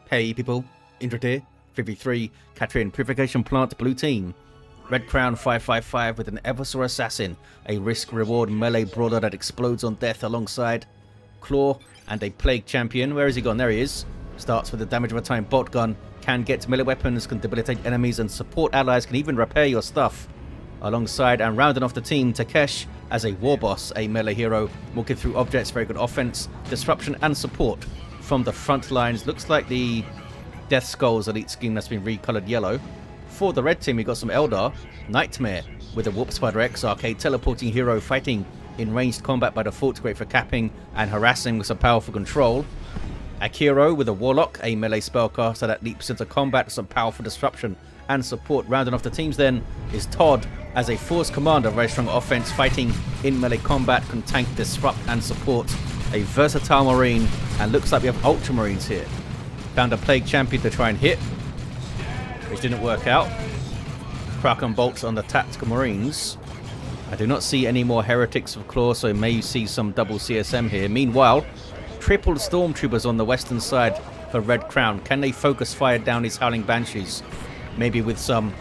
Hey people, Indra here, 53, Katrin, Purification Plant, Blue Team. Red Crown 555 with an Eversor Assassin, a risk-reward melee brawler that explodes on death alongside Claw and a Plague Champion. Where has he gone? There he is. Starts with the damage of a time bolt gun, can get melee weapons, can debilitate enemies and support allies, can even repair your stuff. Alongside and rounding off the team, Tekesh as a Warboss, a melee hero, walking through objects, very good offense, disruption and support from the front lines. Looks like the Death Skulls elite scheme that's been recolored yellow. For the red team, we got some Eldar, Nightmare with a Warp Spider Exarch, a teleporting hero fighting in ranged combat by default, great for capping and harassing with some powerful control. Akiro with a Warlock, a melee spellcaster that leaps into combat, some powerful disruption and support. Rounding off the teams then is Todd as a Force Commander, very strong offense, fighting in melee combat, can tank, disrupt and support. A versatile Marine, and looks like we have Ultramarines here. Found a Plague Champion to try and hit, which didn't work out. Crack and bolts on the Tactical Marines. I do not see any more Heretics of Claw, so may see some double CSM here. Meanwhile, triple Stormtroopers on the western side for Red Crown. Can they focus fire down these Howling Banshees? Maybe with some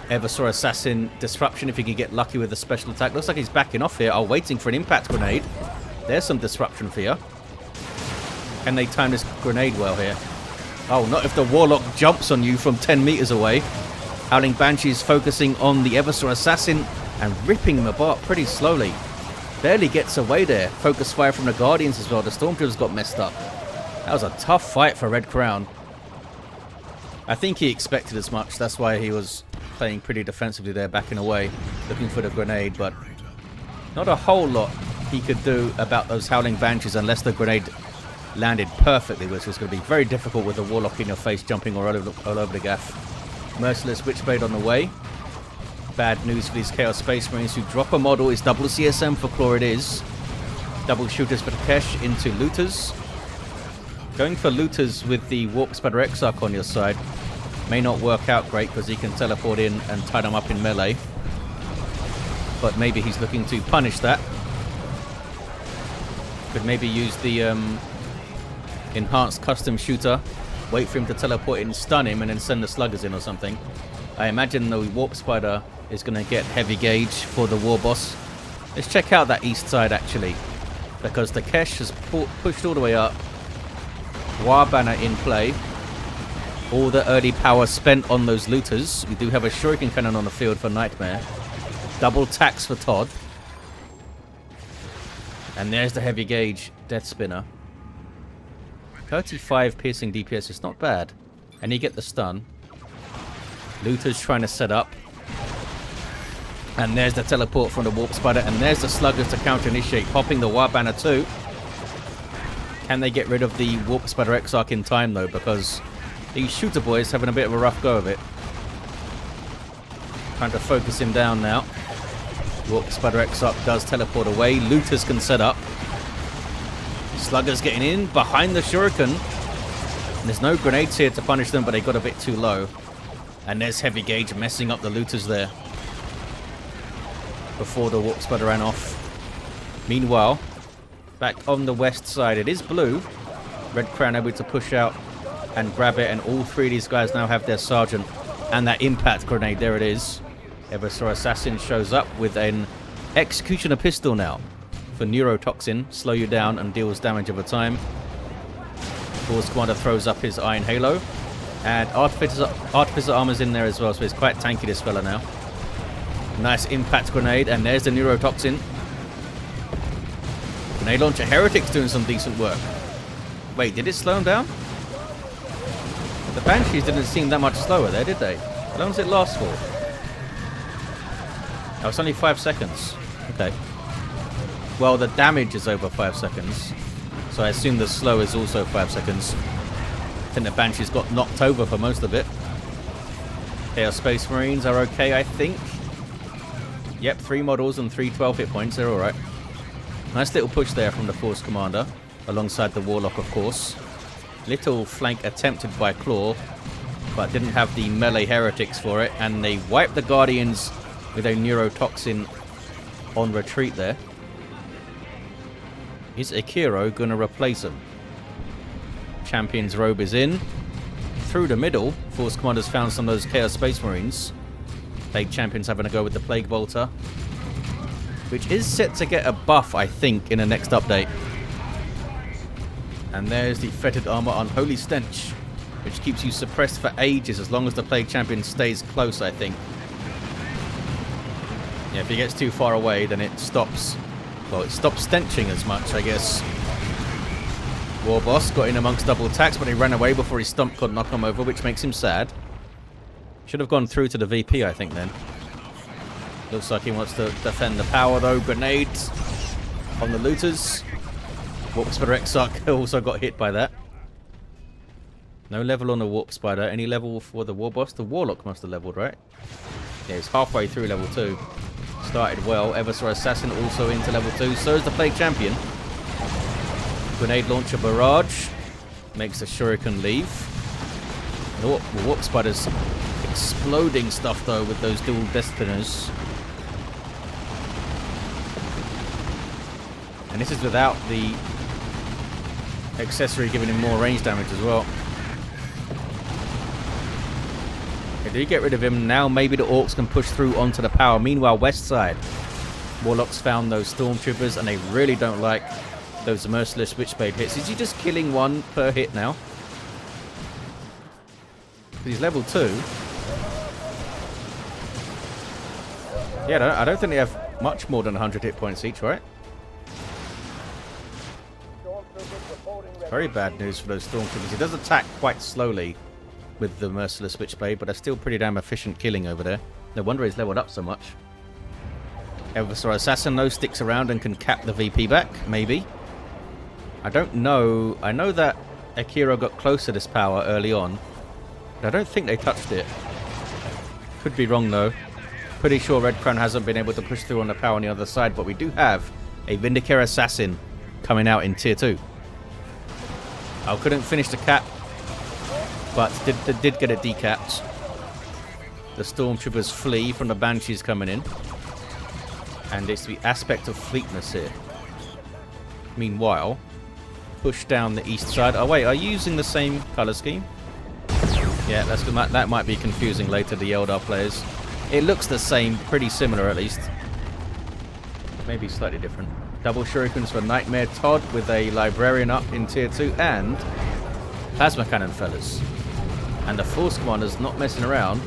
Eversor Assassin disruption if he can get lucky with the special attack. Looks like he's backing off here. Waiting for an impact grenade. There's some disruption for you. Can they time this grenade well here? Oh, not if the Warlock jumps on you from 10 meters away. Howling Banshees focusing on the Eversor Assassin and ripping him apart pretty slowly. Barely gets away there. Focus fire from the Guardians as well. The Stormtroopers got messed up. That was a tough fight for Red Crown. I think he expected as much. That's why he was playing pretty defensively there, backing away, looking for the grenade, but not a whole lot he could do about those Howling Banshees unless the grenade landed perfectly, which was going to be very difficult with the Warlock in your face jumping all over the gaff. Merciless Witchblade on the way. Bad news for these Chaos Space Marines who drop a model. It's double CSM for Claw, it is. Double shooters for Tekesh into looters. Going for looters with the Warp Spider Exarch on your side may not work out great because he can teleport in and tie them up in melee. But maybe he's looking to punish that. Could maybe use the enhanced custom shooter, wait for him to teleport in, stun him, and then send the sluggers in or something. I imagine the Warp Spider is going to get heavy gauge for the Warboss. Let's check out that east side actually, because Tekesh has pushed all the way up. War Banner in play. All the early power spent on those looters. We do have a Shuriken Cannon on the field for Nightmare. Double tax for Todd. And there's the heavy gauge Death Spinner. 35 piercing DPS is not bad. And you get the stun. Looters trying to set up. And there's the teleport from the Warp Spider. And there's the Sluggers to counter-initiate. Popping the War Banner too. Can they get rid of the Warp Spider Exarch in time though? Because these shooter boys having a bit of a rough go of it. Trying to focus him down now. Warp Spider Exarch does teleport away. Looters can set up. Sluggers getting in behind the Shuriken. And there's no grenades here to punish them, but they got a bit too low. And there's heavy gauge messing up the looters there. Before the Warp Spider ran off. Meanwhile, back on the west side, it is blue. Red Crown able to push out and grab it, and all three of these guys now have their sergeant and that impact grenade. There it is. Eversor Assassin shows up with an Executioner pistol now for Neurotoxin, slow you down and deals damage over time. Force Commander throws up his Iron Halo, and Artificer Armor's in there as well, so he's quite tanky, this fella now. Nice impact grenade, and there's the Neurotoxin. Grenade launcher Heretics doing some decent work. Wait, did it slow him down? The Banshees didn't seem that much slower there, did they? How long does it last for? Oh, it's only 5 seconds. Okay. Well, the damage is over 5 seconds. So I assume the slow is also 5 seconds. I think the Banshees got knocked over for most of it. Chaos Space Marines are okay, I think. Yep, 3 models and 3 12 hit points. They're alright. Nice little push there from the Force Commander. Alongside the Warlock, of course. Little flank attempted by Claw. But didn't have the melee Heretics for it. And they wiped the Guardians with a Neurotoxin on retreat there. Is Akiro going to replace him? Champion's robe is in. through the middle. Force Commander's found some of those Chaos Space Marines. Plague Champion's having a go with the Plague Bolter, which is set to get a buff, I think, in the next update. And there's the Fetid Armor on Holy Stench, which keeps you suppressed for ages as long as the Plague Champion stays close, I think. Yeah, if he gets too far away, then it stops. Well, it stops stenching as much, I guess. Warboss got in amongst double attacks, but he ran away before his stump could knock him over, which makes him sad. Should have gone through to the VP, I think, then. Looks like he wants to defend the power, though. Grenades on the looters. Warp Spider Exarch also got hit by that. No level on the Warp Spider. Any level for the Warboss? The Warlock must have leveled, right? Yeah, he's halfway through level 2. Started well. Eversor Assassin also into level 2. So is the Plague Champion. Grenade Launcher Barrage makes the Shuriken leave. The Warp Spider's exploding stuff, though, with those dual Destiners. And this is without the accessory giving him more range damage as well. If you get rid of him, now maybe the Orks can push through onto the power. Meanwhile, west side, Warlocks found those Stormtroopers, and they really don't like those merciless Witchblade hits. Is he just killing one per hit now? He's level 2. Yeah, I don't think they have much more than 100 hit points each, right? Very bad news for those Stormtroopers. He does attack quite slowly with the merciless Witchblade, but they're still pretty damn efficient killing over there. No wonder he's leveled up so much. Eversor Assassin, though, sticks around and can cap the VP back, maybe. I don't know. I know that Akiro got close to this power early on, but I don't think they touched it. Could be wrong, though. Pretty sure Red Crown hasn't been able to push through on the power on the other side, but we do have a Vindicator Assassin coming out in Tier 2. I couldn't finish the cap, but did get it decapped. The Stormtroopers flee from the Banshees coming in. And it's the aspect of fleetness here. Meanwhile, push down the east side. Oh wait, are you using the same colour scheme? Yeah, that might be confusing later, the Eldar players. It looks the same, pretty similar at least. Maybe slightly different. Double Shurikens for Nightmare Todd with a Librarian up in Tier 2 and Plasma Cannon fellas. And the Force Commander's not messing around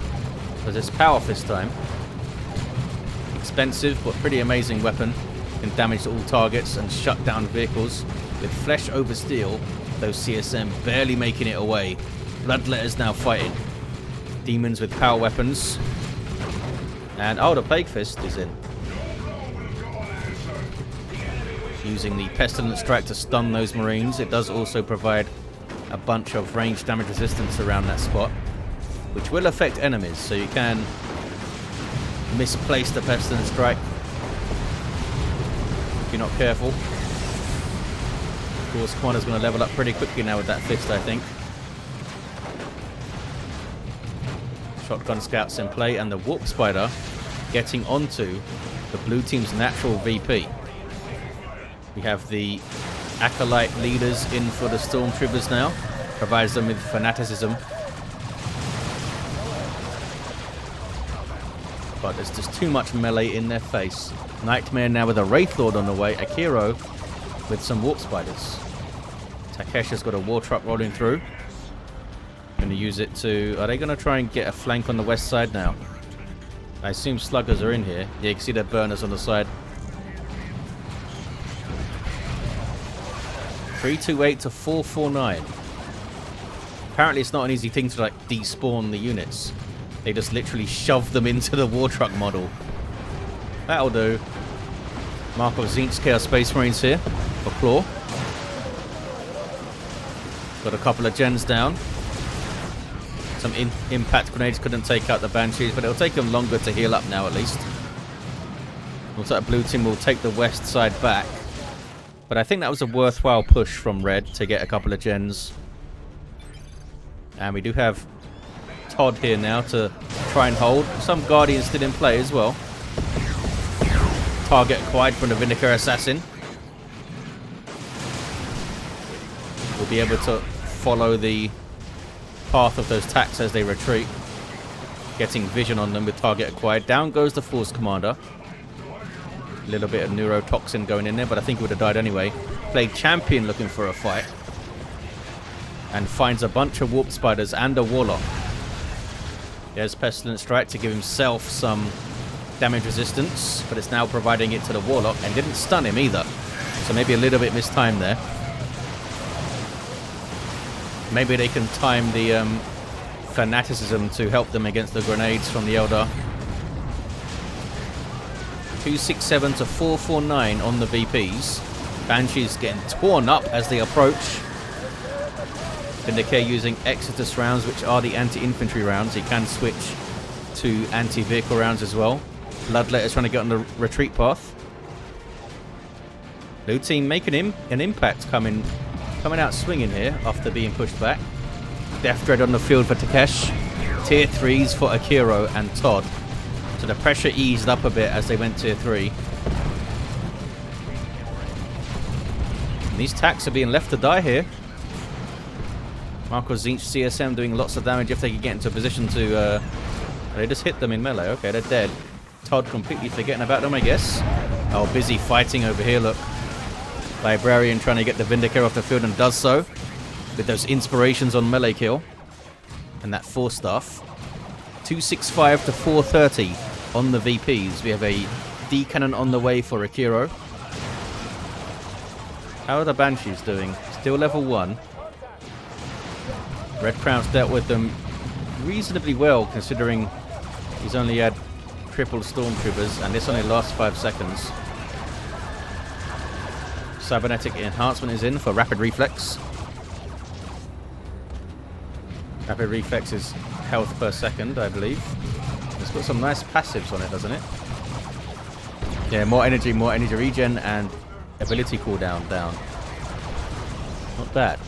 because it's Power Fist time. Expensive but pretty amazing weapon. Can damage all targets and shut down vehicles. With Flesh over Steel, those CSM barely making it away. Bloodletter's now fighting. Demons with power weapons. And oh, the Plague Fist is in. Using the Pestilent Strike to stun those Marines. It does also provide a bunch of range damage resistance around that spot, which will affect enemies, so you can misplace the Pestilent Strike if you're not careful. Of course, Commander's going to level up pretty quickly now with that fist, I think. Shotgun Scouts in play, and the Warp Spider getting onto the blue team's natural VP. We have the Acolyte leaders in for the Stormtroopers now. Provides them with fanaticism. But there's just too much melee in their face. Nightmare now with a Wraith Lord on the way. Akiro with some Warp Spiders. Tekesh has got a War Truck rolling through. Going to use it to... Are they going to try and get a flank on the west side now? I assume Sluggers are in here. Yeah, you can see their burners on the side. 328 to 449. Apparently it's not an easy thing to like despawn the units. They just literally shove them into the War Truck model. That'll do. Mark of Zinch's Chaos Space Marines here for Claw. Got a couple of gens down. Some impact grenades couldn't take out the Banshees, but it'll take them longer to heal up now at least. Looks like blue team will take the west side back. But I think that was a worthwhile push from red to get a couple of gens. And we do have Todd here now to try and hold. Some Guardians still in play as well. Target acquired from the Vindicator Assassin. We'll be able to follow the path of those tacks as they retreat. Getting vision on them with target acquired. Down goes the Force Commander. A little bit of neurotoxin going in there, but I think he would have died anyway. Played Champion looking for a fight. And finds a bunch of Warp Spiders and a Warlock. There's Pestilent Strike to give himself some damage resistance, but it's now providing it to the Warlock and didn't stun him either. So maybe a little bit mistimed there. Maybe they can time the fanaticism to help them against the grenades from the Eldar. 267 to 449 on the VPs. Banshees getting torn up as they approach. Vindicare using Exodus rounds, which are the anti-infantry rounds. He can switch to anti-vehicle rounds as well. Bloodletter's trying to get on the retreat path. Blue team making an impact coming out swinging here after being pushed back. Death Dread on the field for Tekesh. Tier 3s for Akiro and Todd. So the pressure eased up a bit as they went tier 3. And these tacks are being left to die here. Marco Zinch CSM doing lots of damage if they can get into a position to... they just hit them in melee. Okay, they're dead. Todd completely forgetting about them, I guess. Oh, busy fighting over here, look. Librarian trying to get the Vindicare off the field and does so. With those inspirations on melee kill. And that Force Staff. 265 to 430 on the VPs. We have a D-Cannon on the way for Akiro. How are the Banshees doing? Still level 1. Red Crown's dealt with them reasonably well, considering he's only had triple Stormtroopers, and this only lasts 5 seconds. Cybernetic Enhancement is in for Rapid Reflex. Rapid Reflex is health per second, I believe. It's got some nice passives on it, doesn't it? Yeah, more energy regen, and ability cooldown down. Not bad.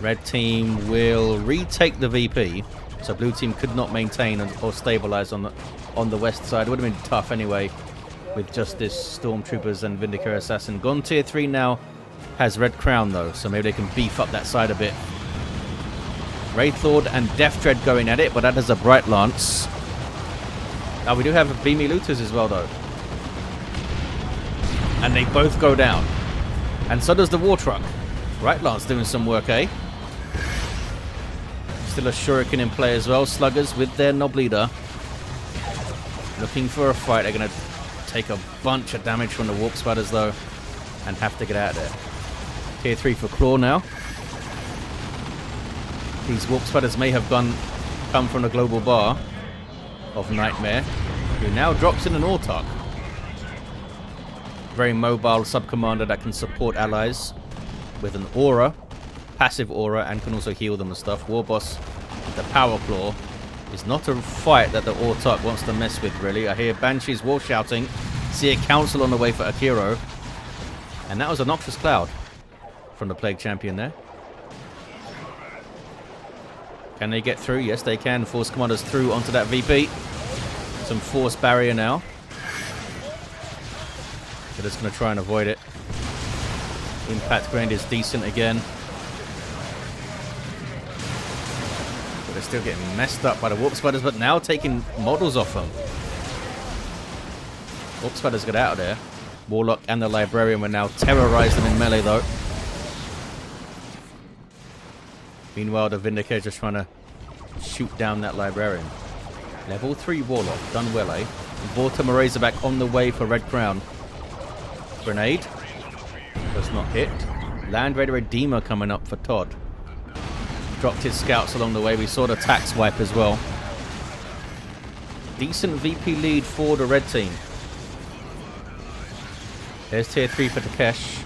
Red team will retake the VP, so blue team could not maintain or stabilize on the west side. It would have been tough anyway with just this Stormtroopers and Vindicare Assassin. Gone tier 3 now, has Red Crown though, so maybe they can beef up that side a bit. Wraithlord and Death Dread going at it, but that is a Bright Lance. Now we do have Beamy Looters as well though. And they both go down. And so does the War Truck. Bright Lance doing some work, eh? Still a Shuriken in play as well. Sluggers with their Nob Leader. Looking for a fight. They're going to take a bunch of damage from the Warp Spiders though. And have to get out of there. Tier 3 for Claw now. These Warp Spiders may have come from the global bar of Nightmare, who now drops in an Autarch. Very mobile sub-commander that can support allies with an aura, passive aura, and can also heal them and stuff. Warboss, the Power Claw, is not a fight that the Autarch wants to mess with, really. I hear Banshees war shouting. See a council on the way for Akiro. And that was a Noxious Cloud from the Plague Champion there. Can they get through? Yes, they can. Force Commanders through onto that VP. Some Force Barrier now. They're just going to try and avoid it. Impact Grenade is decent again. But they're still getting messed up by the Warp Spiders, but now taking models off them. Warp Spiders get out of there. Warlock and the Librarian will now terrorize them in melee, though. Meanwhile, the Vindicator just trying to shoot down that Librarian. Level 3 Warlock, done well, eh? Vortimer Razorback on the way for Red Crown. Grenade. Does not hit. Land Raider Redeemer coming up for Todd. Dropped his scouts along the way. We saw the tax wipe as well. Decent VP lead for the red team. There's tier 3 for Tekesh.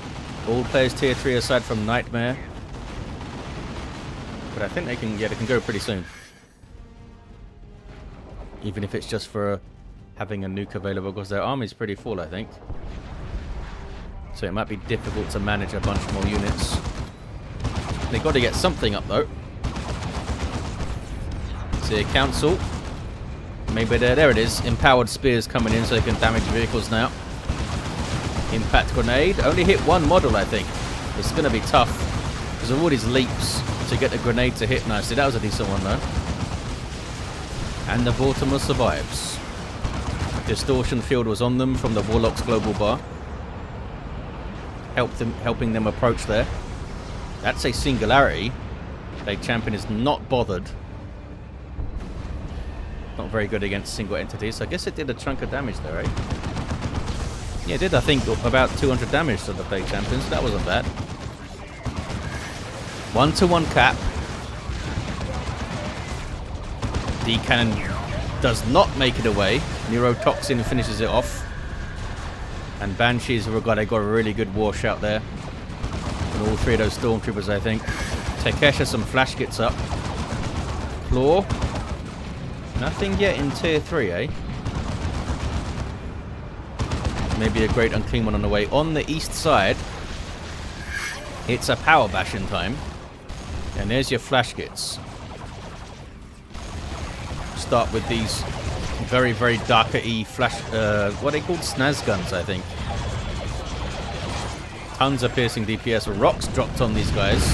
All players tier 3 aside from Nightmare. But I think they can go pretty soon. Even if it's just for having a nuke available, because their army's pretty full, I think. So it might be difficult to manage a bunch more units. They've got to get something up though. See a council. Maybe there it is. Empowered spears coming in so they can damage vehicles now. Impact Grenade. Only hit one model, I think. It's going to be tough because of all these leaps. to get the grenade to hit nicely. That was a decent one though. And the Vortimer survives. Distortion field was on them from the Warlock's global bar. Helping them approach there. That's a singularity. The champion is not bothered. Not very good against single entities. So I guess it did a chunk of damage there, right? Yeah, it did, I think, about 200 damage to the plague champions. So that wasn't bad. 1-to-1 cap. D-cannon does not make it away. Neurotoxin finishes it off. And Banshees have got a really good war shout there. And all three of those stormtroopers, I think. Tekesh has some flash kits up. Claw. Nothing yet in tier 3, eh? Maybe a great unclean one on the way. On the east side, it's a power bashing time. And there's your flash kits. Start with these very, very darker-y flash... what are they called? Snaz guns, I think. Tons of piercing DPS. Rocks dropped on these guys.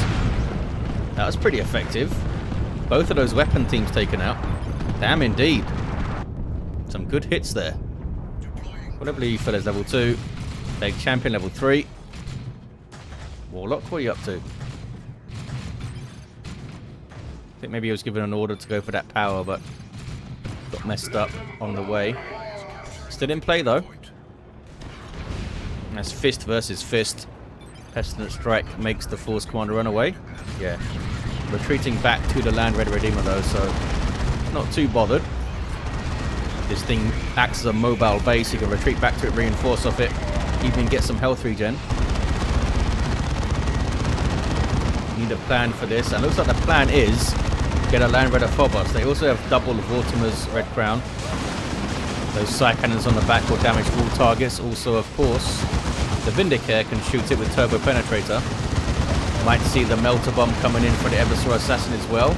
That was pretty effective. Both of those weapon teams taken out. Damn indeed. Some good hits there. Whatever you fellas, level 2. Big champion level 3. Warlock, what are you up to? I think maybe he was given an order to go for that power, but got messed up on the way. Still in play though. That's fist versus fist. Pestilent Strike makes the Force Commander run away. Yeah. Retreating back to the Land Red Redeemer though, so not too bothered. This thing acts as a mobile base. You can retreat back to it, reinforce off it, even get some health regen. Need a plan for this. And looks like the plan is get a Land Raider Phobos. They also have double Vortimer's Red Crown. Those Psy Cannons on the back will damage all targets. Also, of course, the Vindicare can shoot it with Turbo Penetrator. Might see the Melter Bomb coming in for the Eversor Assassin as well.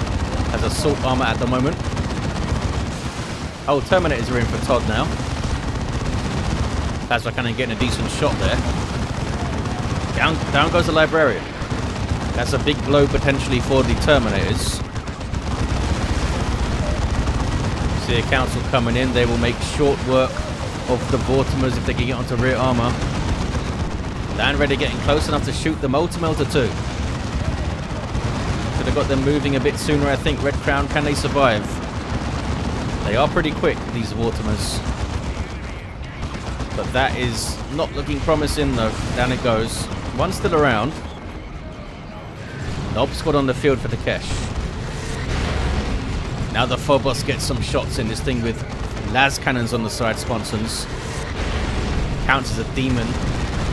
Has assault armor at the moment. Oh, Terminators are in for Todd now. Plasma Cannon getting a decent shot there. Down goes the Librarian. That's a big blow potentially for the Terminators. See a Council coming in. They will make short work of the Vortimers if they can get onto rear armor. Land Raider getting close enough to shoot the Multi-Melter too. Could have got them moving a bit sooner, I think. Red Crown, can they survive? They are pretty quick, these Vortimers. But that is not looking promising though. Down it goes. One still around. Nob squad on the field for Tekesh. Now the Phobos gets some shots in this thing with las cannons on the side sponsons. Counts as a demon.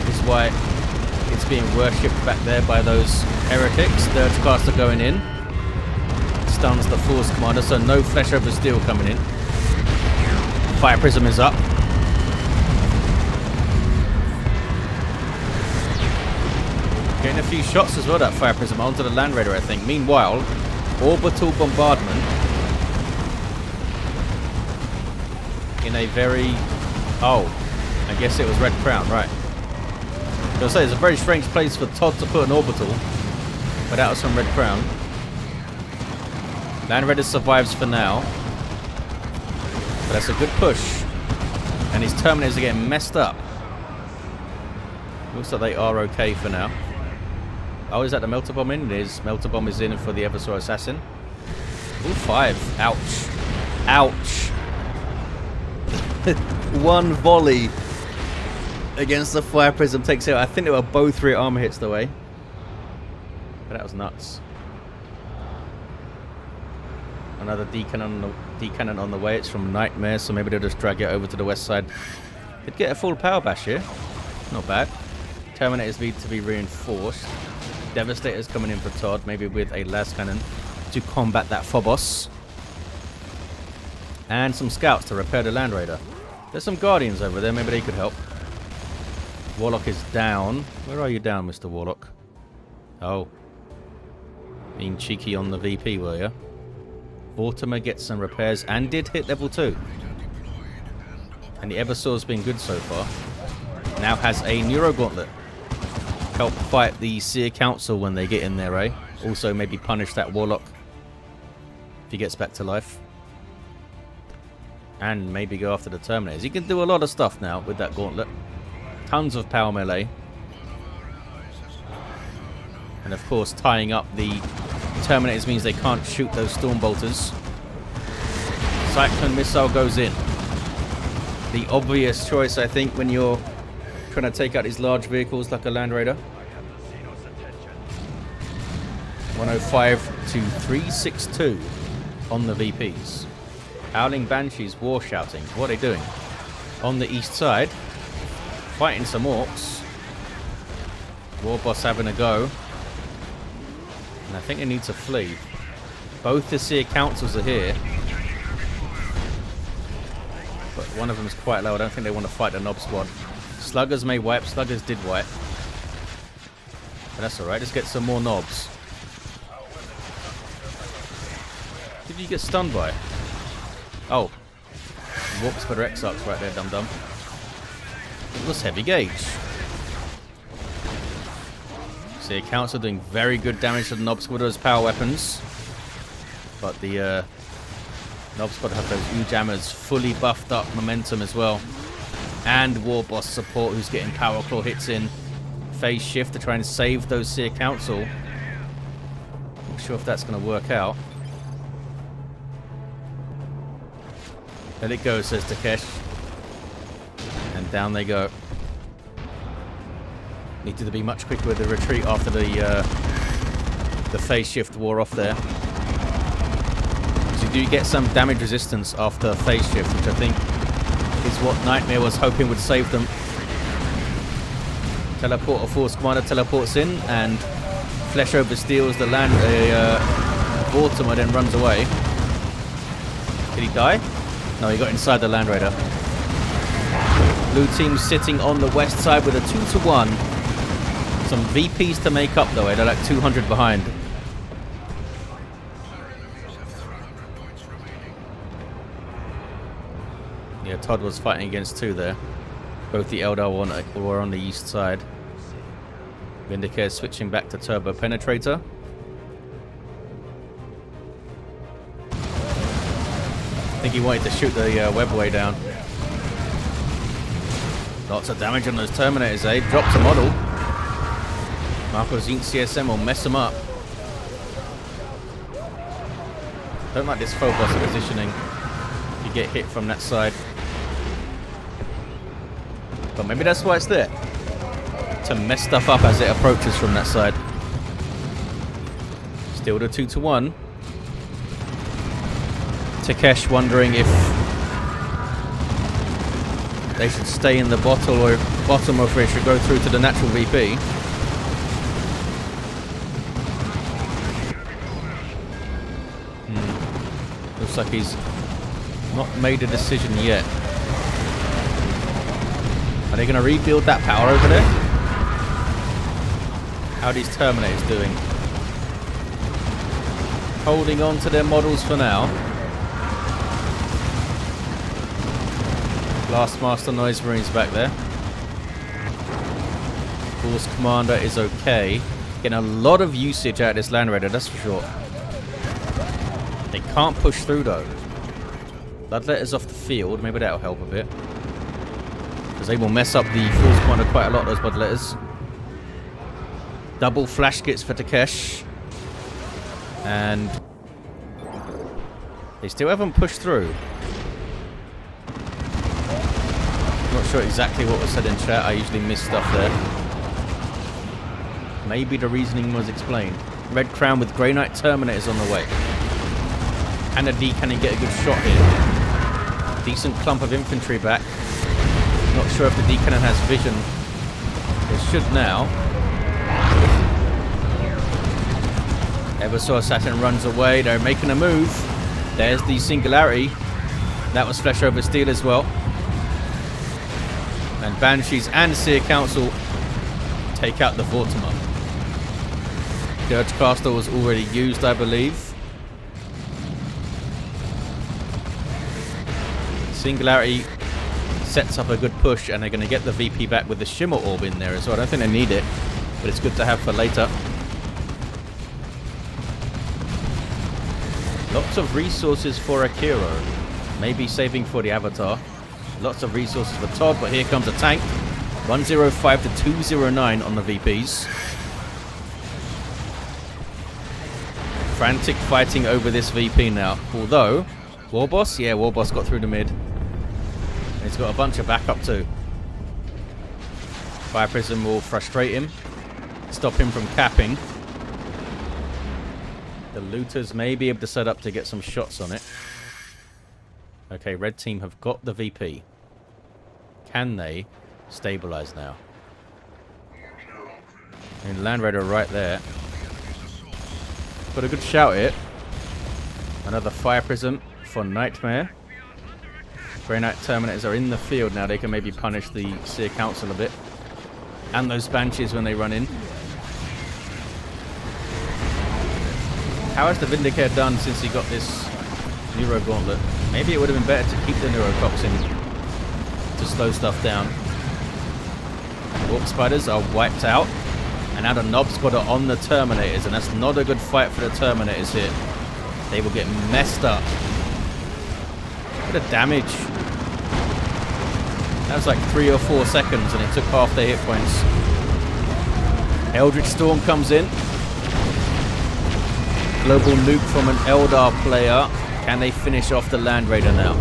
This is why it's being worshipped back there by those heretics. Third caster going in. Stuns the Force Commander, so no flesh over steel coming in. Fire Prism is up. Getting a few shots as well, that Fire Prism onto the Land Raider, I think. Meanwhile, Orbital Bombardment in a very... Oh, I guess it was Red Crown, right. I was going to say, it's a very strange place for Todd to put an Orbital, but that was some Red Crown. Land Raider survives for now. But that's a good push. And his Terminators are getting messed up. Looks like they are okay for now. Oh, is that the Melter Bomb in? It is. Melter Bomb is in for the Eversor Assassin. Ooh, 5. Ouch. Ouch. One volley against the Fire Prism takes it out. I think they were both rear armor hits the way. But that was nuts. Another D-cannon on the way. It's from Nightmare, so maybe they'll just drag it over to the west side. Could get a full power bash here. Not bad. Terminators need to be reinforced. Devastators coming in for Todd, maybe with a las cannon to combat that Phobos. And some scouts to repair the Land Raider. There's some Guardians over there, maybe they could help. Warlock is down. Where are you down, Mr. Warlock? Oh. Being cheeky on the VP, were you? Vortimer gets some repairs and did hit level 2. And the Eversor's been good so far. Now has a Neuro Gauntlet. Help fight the Seer Council when they get in there, eh? Also maybe punish that Warlock if he gets back to life. And maybe go after the Terminators. He can do a lot of stuff now with that gauntlet. Tons of power melee. And of course tying up the Terminators means they can't shoot those Stormbolters. Cyclone Missile goes in. The obvious choice, I think, when you're trying to take out these large vehicles like a Land Raider. 105 to 362 on the VPs. Howling Banshees war shouting. What are they doing? On the east side, fighting some Orks. Warboss having a go. And I think they need to flee. Both the Seer Councils are here. But one of them is quite low. I don't think they want to fight the Knob Squad. Sluggers may wipe. Sluggers did wipe. But that's alright. Let's get some more Knobs. Did you get stunned by? Oh. Warps for the Exarch right there, dum-dum. It was heavy gauge. See, Council doing very good damage to the Knob Squad with those power weapons. But the Knob Squad have those huge hammers fully buffed up momentum as well. And Warboss support who's getting Power Claw hits in. Phase shift to try and save those Seer Council. Not sure if that's going to work out. Let it go, says Tekesh. And down they go. Needed to be much quicker with the retreat after the phase shift wore off there. So you do get some damage resistance after phase shift, which I think is what Nightmare was hoping would save them. Teleporter Force Commander teleports in and Flesh oversteals the land. Vortimer then runs away. Did he die? No, he got inside the Land Raider. Blue team sitting on the west side with a 2-1. Some VPs to make up though. They're like 200 behind. Yeah, Todd was fighting against two there. Both the Eldar were on the east side. Vindicator switching back to Turbo Penetrator. I think he wanted to shoot the webway down. Lots of damage on those Terminators, eh? Drops a model. Marco Zink CSM will mess them up. Don't like this Phobos positioning. You get hit from that side. But maybe that's why it's there. To mess stuff up as it approaches from that side. Still the 2-1. Tekesh wondering if they should stay in the bottom or if they should go through to the natural VP. Looks like he's not made a decision yet. Are they going to rebuild that power over there? How are these Terminators doing? Holding on to their models for now. Blastmaster Noise Marines back there. Force Commander is okay. Getting a lot of usage out of this Land Raider, that's for sure. They can't push through though. Bloodletter's off the field, maybe that'll help a bit. Because they will mess up the Force Commander quite a lot, those Bloodletters. Double flash kits for Tekesh. And they still haven't pushed through. Not sure exactly what was said in chat. I usually miss stuff there. Maybe the reasoning was explained. Red Crown with Grey Knight Terminators on the way. And a D can he get a good shot here. Decent clump of infantry back. Not sure if the D cannon has vision. It should now. Eversor Saturn runs away. They're making a move. There's the Singularity. That was Flesh over Steel as well. And Banshees and Seer Council take out the Vortimer. Dirge Caster was already used, I believe. Singularity sets up a good push, and they're going to get the VP back with the Shimmer Orb in there as well. I don't think they need it, but it's good to have for later. Lots of resources for Akiro. Maybe saving for the Avatar. Lots of resources for Todd, but here comes a tank. 105 to 209 on the VPs. Frantic fighting over this VP now. Although, Warboss? Yeah, Warboss got through the mid. He's got a bunch of backup too. Fire Prism will frustrate him. Stop him from capping. The looters may be able to set up to get some shots on it. Okay, red team have got the VP. Can they stabilize now? And Land Raider right there. Got a good shout here. Another Fire Prism for Nightmare. Grey Knight Terminators are in the field now. They can maybe punish the Seer Council a bit. And those Banshees when they run in. How has the Vindicator done since he got this Neuro Gauntlet? Maybe it would have been better to keep the Neurotoxin to slow stuff down. Orc Spiders are wiped out. And now the Nob Squad are on the Terminators. And that's not a good fight for the Terminators here. They will get messed up. Look at the damage. That was like 3 or 4 seconds and it took half their hit points. Eldritch Storm comes in. Global nuke from an Eldar player. Can they finish off the Land Raider now?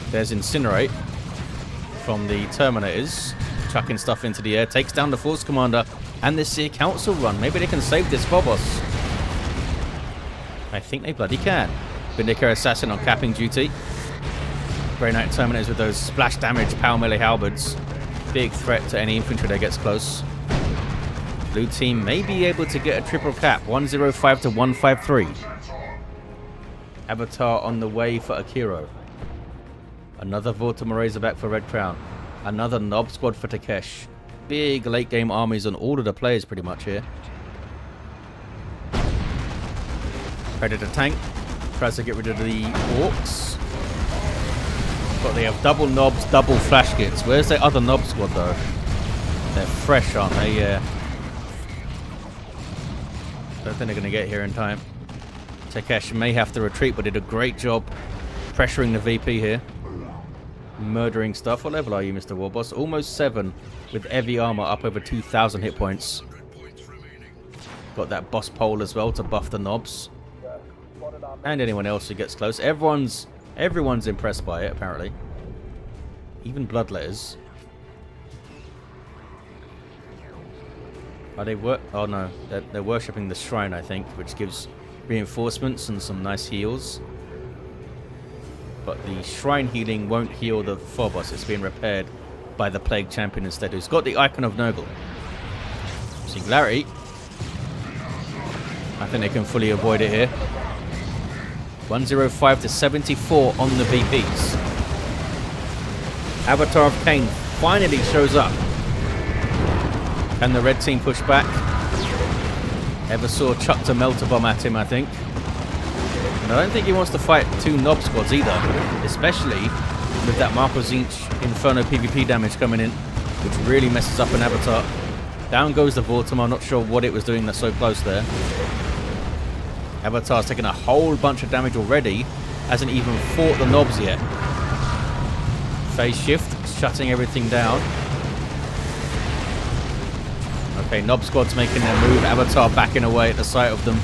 There's Incinerate from the Terminators. Chucking stuff into the air. Takes down the Force Commander and the Seer Council run. Maybe they can save this Warboss. I think they bloody can. Vindicator Assassin on capping duty. Grey Knight Terminators with those splash damage power melee halberds. Big threat to any infantry that gets close. Blue team may be able to get a triple cap. 105 to 153. Avatar on the way for Akiro. Another Vortimer Razorback for Red Crown. Another Nob Squad for Tekesh. Big late game armies on all of the players pretty much here. Predator tank. Tries to get rid of the Orks. But they have double Nobs, double Flash Kits. Where's the other Nob Squad though? They're fresh, aren't they? Yeah. Don't think they're going to get here in time. Tekesh may have to retreat, but did a great job pressuring the VP here. Murdering stuff. What level are you, Mr. Warboss? Almost 7 with heavy armor, up over 2,000 hit points. Got that boss pole as well to buff the Nobs. And anyone else who gets close. Everyone's impressed by it, apparently. Even Bloodletters. Are they oh no, they're worshipping the shrine, I think, which gives reinforcements and some nice heals. But the shrine healing won't heal the Warboss. It's being repaired by the Plague Champion instead, who's got the Icon of Nurgle. Singularity. I think they can fully avoid it here. 105 to 74 on the VPs. Avatar of Cain finally shows up. Can the red team push back? Eversor chucked a melter bomb at him, I think. And I don't think he wants to fight 2 Nob Squads either, especially with that Marco Zinch Inferno PvP damage coming in, which really messes up an Avatar. Down goes the Vortimer. I'm not sure what it was doing that's so close there. Avatar's taken a whole bunch of damage already. Hasn't even fought the Nobs yet. Phase shift, shutting everything down. Okay, Nob Squad's making their move. Avatar backing away at the sight of them.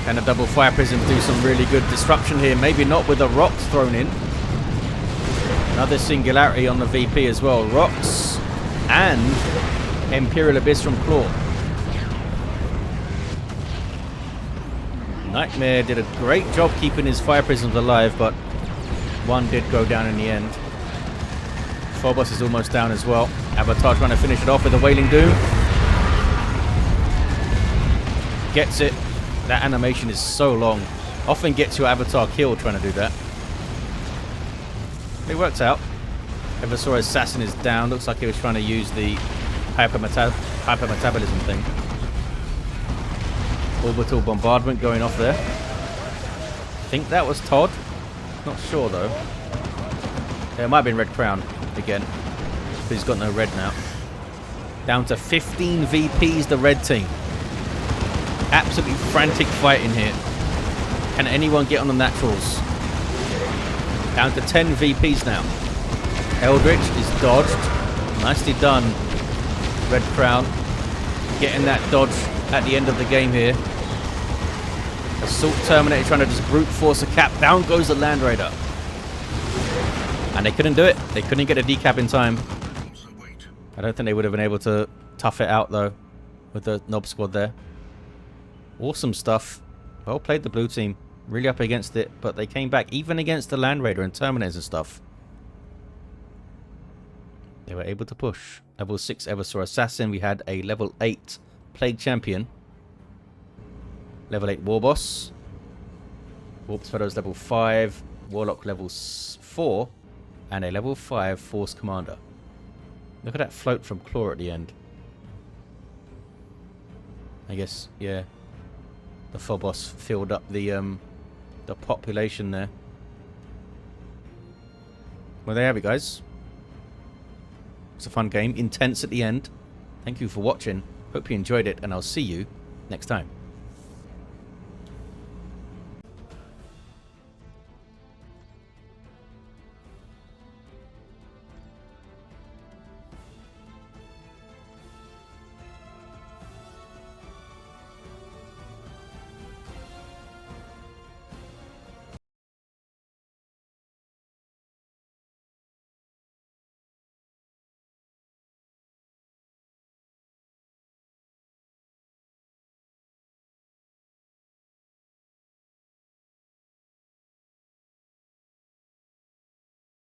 Can a double Fire Prism do some really good disruption here? Maybe not with the rocks thrown in. Another Singularity on the VP as well. Rocks and Imperial Abyss from Claw. Nightmare did a great job keeping his Fire Prisms alive, but one did go down in the end. Warboss is almost down as well. Avatar trying to finish it off with a Wailing Doom. Gets it. That animation is so long. Often gets your Avatar killed trying to do that. It works out. Eversor Assassin is down. Looks like he was trying to use the hypermetabolism thing. Orbital bombardment going off there. I think that was Todd. Not sure though. Yeah, it might have been Red Crown again. But he's got no red now. Down to 15 VPs, the red team. Absolutely frantic fighting here. Can anyone get on the naturals? Down to 10 VPs now. Eldritch is dodged. Nicely done. Red Crown getting that dodge at the end of the game here. Assault Terminator trying to just brute force a cap. Down goes the Land Raider. And they couldn't do it. They couldn't get a decap in time. I don't think they would have been able to tough it out though with the Nob Squad there. Awesome stuff. Well played the blue team. Really up against it, but they came back even against the Land Raider and Terminators and stuff. They were able to push. Level 6 Eversor Assassin. We had a level 8 Plague Champion. Level 8 Warboss. Warp Speedo's level 5. Warlock level 4. And a level 5 Force Commander. Look at that float from Claw at the end. I guess, yeah. The Phobos filled up the population there. Well, there you have it, guys. It's a fun game. Intense at the end. Thank you for watching. Hope you enjoyed it, and I'll see you next time.